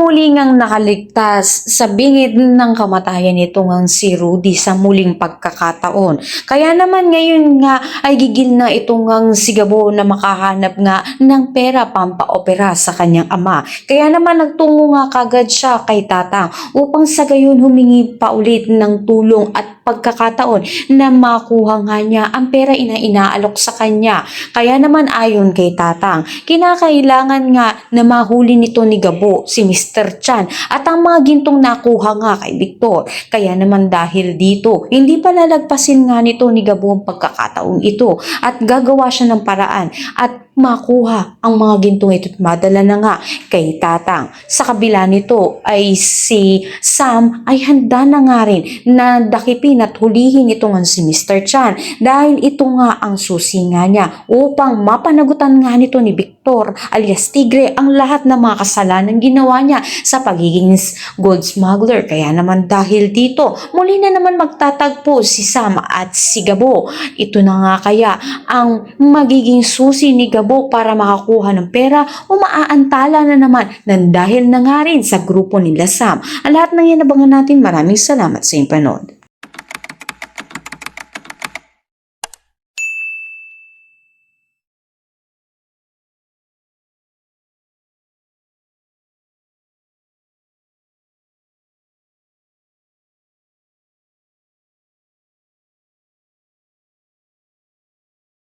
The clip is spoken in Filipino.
muli ngang nakaligtas sa bingid ng kamatayan nito ngang si Rudy sa muling pagkakataon. Kaya naman ngayon nga ay gigil na ito ngang si Gabo na makahanap nga ng pera pampaopera sa kanyang ama. Kaya naman nagtungo nga kagad siya kay Tatang upang sa gayon humingi pa ulit ng tulong at pagkakataon na makuha nga niya ang pera inaalok sa kanya. Kaya naman ayon kay Tatang, kinakailangan nga na mahuli nito ni Gabo si Mr. Chan at ang mga gintong nakuha nga kay Victor. Kaya naman dahil dito, hindi pa lalagpasin nga nito ni Gabo ang pagkakataong ito at gagawa siya ng paraan at makuha ang mga gintong ito at madala na nga kay Tatang. Sa kabila nito ay si Sam ay handa na nga rin na dakipin at hulihin ito nga si Mr. Chan dahil ito nga ang susi nga niya upang mapanagutan nga nito ni Victor alias Tigre ang lahat ng mga kasalanan ginawa niya sa pagiging gold smuggler. Kaya naman dahil dito muli na naman magtatagpo si Sam at si Gabo. Ito na nga kaya ang magiging susi ni Gabo para makakuha ng pera o maaantala na naman ng dahil na nga rin sa grupo nila Sam. Ang lahat ng yan abangan natin. Maraming salamat sa inyong panood.